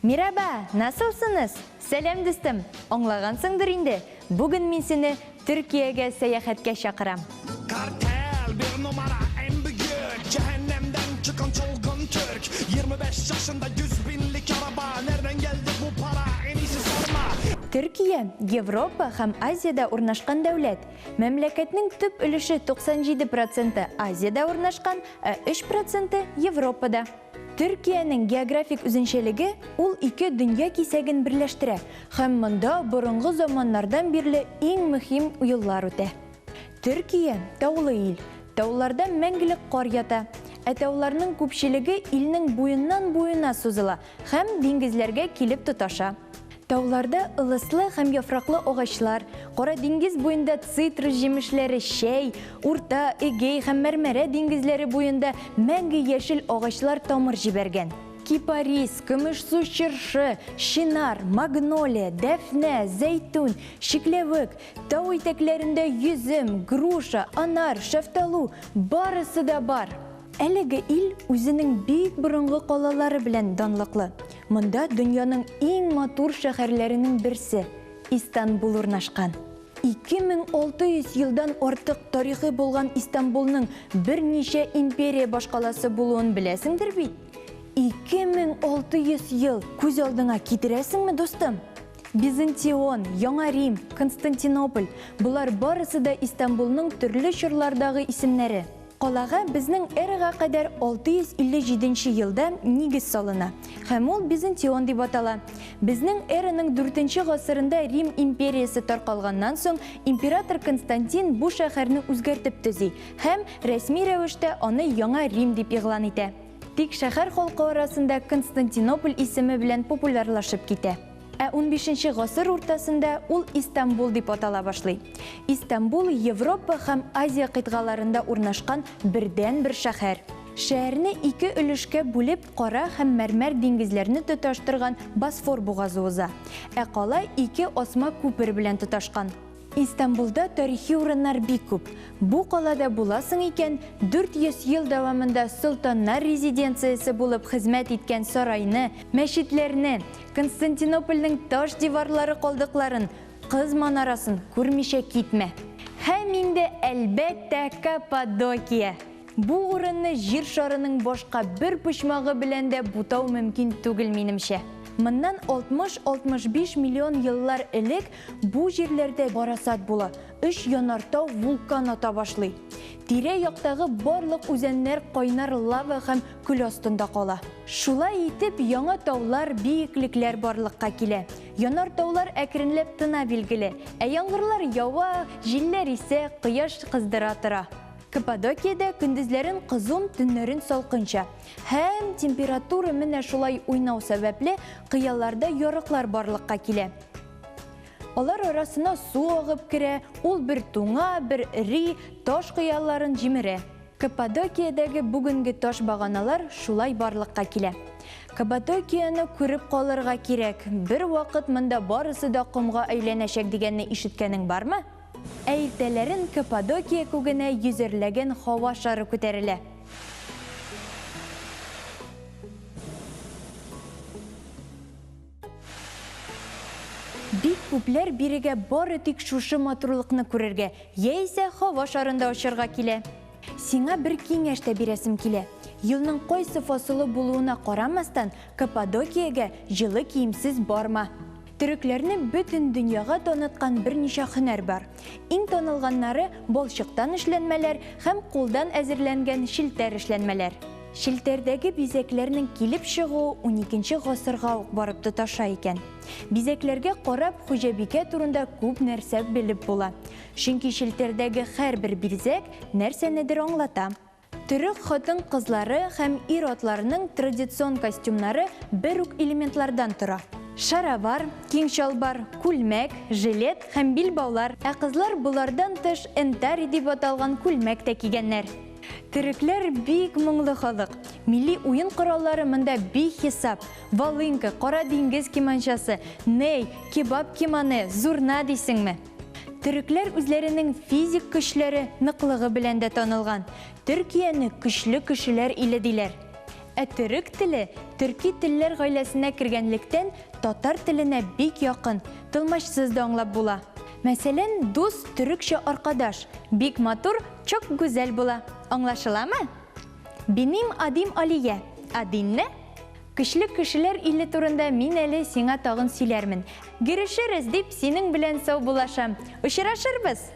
Merhaba, nasılsınız? Selam dostum, anlagansыңдыр инде. Bugün мен seni Türkiye'ye seyahatке şakıram. Kartel bir numara en büyük cehennemden çıkan çılgın Türk 25 yaşında 100 binlik araba nereden geldi bu para en iyisi sorma. Türkiye, Европа һәм Азияда урнашкан дәүләт. Мәмләкәтнең төп өлеше 97% Азияда урнашкан, 3% Европада. Türkiye'nin geografik үзенчәлеге ул ике дөнья кисәген берләштерә һәм монда борынгы заманнардан бирле иң мөһим уеллар үтә. Türkiye таулы ил. Тауларда мәңгелек кар ята. Тауларның күпчелеге илнең буеннан буена сузыла һәм диңгезләргә килеп тоташа. Тауларда ылыслы һәм яфраклы агачлар, Кара диңгез буенда цитрус җимешләре, шәй, Урта, Эгей һәм Мәрмәрә диңгезләре буенда мәңге яшел агачлар тамыр җибәргән. Кипарис, көмешсу чыршы, шинар, магнолия, дәфнә, зәйтүн, шикләвек, тау итәкләрендә йөзем, груша, анар, шафталу, барысы да бар. Әлеге ил үзенең бик борынгы калалары белән данлыклы. Монда дөньяның иң матур шәһәрләренең берсе Истанбул урнашкан. 2600 елдан артык тарихы булган Истанбулның берничә империя башкаласы булуын беләсеңдер бит? 2600 ел күз алдыңа китерәсеңме, достым? Византион, Яңа Рим, Константинополь – булар барысы да Истанбулның төрле чорлардагы исемнәре. Калага безнең эрага кадәр 657 елда нигез салына, һәм ул Византион дип атала. Безнең эраның 4 гасырында Рим империясы таркалганнан соң император Константин бу шәһәрне үзгәртеп төзи һәм рәсми рәвештә аны Яңа Рим дип игълан итә. Тик шәһәр халкы арасында Константинополь исеме белән популярлашып китә. 15 гасыр уртасында ул Истанбул дип атала башлый. Истанбул Европа һәм Азия кыйтгаларында урнашкан бердән-бер шәһәр. Шәһәрне ике өлешкә бүлеп Кара һәм Мәрмәр диңгезләрне тоташтырган Босфор бугазы уза. Кала ике осма күпер белән тоташкан. Истанбулда тарихи урыннар бик күп. Бу калада буласың икән 400 ел дәвамында солтаннар резиденциясе булып хезмәт иткән сарайны, мәчетләрне, Константинопольнең таш диварлары калдыкларын, кыз манарасын күрмичә китмә. Һәм инде әлбәттә Каппадокия. Бу урынны җир шарының башка бер почмагы белән дә бутау мөмкин түгел минемчә. Моннан 60-65 миллион еллар элек бу җирләрдә барасат була. 3 янартау вулкан ата башлый. Тирә-яктагы барлык үзәннәр кайнар лава һәм күл астында кала. Шулай итеп, яңа таулар, биеклекләр барлыкка килә. Янартаулар әкренләп тына билгеле. Яңгырлар ява, җилләр исә, кояш кыздыра тора. Каппадокиядә көндезләрен кызым, төннәрен салкынча. Һәм температура менә шулай уйнау сәбәпле кыяларда ярыклар барлыкка килә. Алар арасына су агып керә, ул бер туңа, бер ири таш кыялларын җимерә. Каппадокиядәге бүгенге таш баганалар шулай барлыкка килә. Каппадокияны күреп калырга кирәк. Бер вакыт монда барысы да комга әйләнәчәк дигәнне ишеткәнең бармы? Иртәләрен Каппадокия күгенә йөзәрләгән һава шары күтәрелә. Бик күпләр бирегә бары тик шушы матурлыкны күрергә, яисә һава шарында очырга килә. Сиңа бер киңәш тә бирәсем килә. Елның кайсы фасылы булуына карамастан, Каппадокиягә җылы киемсез барма. Төрекләрне бөтен дөньяга таныткан берничә һөнәр бар. Иң танылганнары балчыктан эшләнмәләр һәм кулдан әзерләнгән шилтәр эшләнмәләр. Шилтәрдәге бизәкләрнең килеп чыгуы 12 гасырга ук барып тоташа икән. Бизәкләргә карап хуҗабикә турында күп нәрсә белеп була. Чөнки шилтәрдәге һәрбер бизәк нәрсәнедер аңлата. Төрек хатын-кызлары һәм ир-атларының традицион костюмнары бер үк элементлардан тора. Шаровар, киң чалбар, күлмәк, жилет һәм билбаулар. Кызлар булардан тыш энтари дип аталган күлмәк тә кигәннәр. Төрекләр бик моңлы халык. Милли уен кораллары монда бихисап. Волынка, Кара диңгез киманчасы, ней, кебаб киманы, зурна дисеңме? Төрекләр үзләренең физик көчләре ныклыгы белән дә танылган. Төркияне көчле кешеләр иле диләр. Төрек теле төрки телләр гаиләсенә кергәнлектән татар теленә бик якын, тылмашсыз да аңлап була. Мәсәлән, дус төрекчә аркадаш, бик матур, çok güzel була. Аңлашыламы? Benim adım Aliye. Adın ne? Көчле кешеләр иле турында мин әле сиңа тагын сөйләрмен. Görüşürüz дип синең белән сау булашам. Очрашырбыз.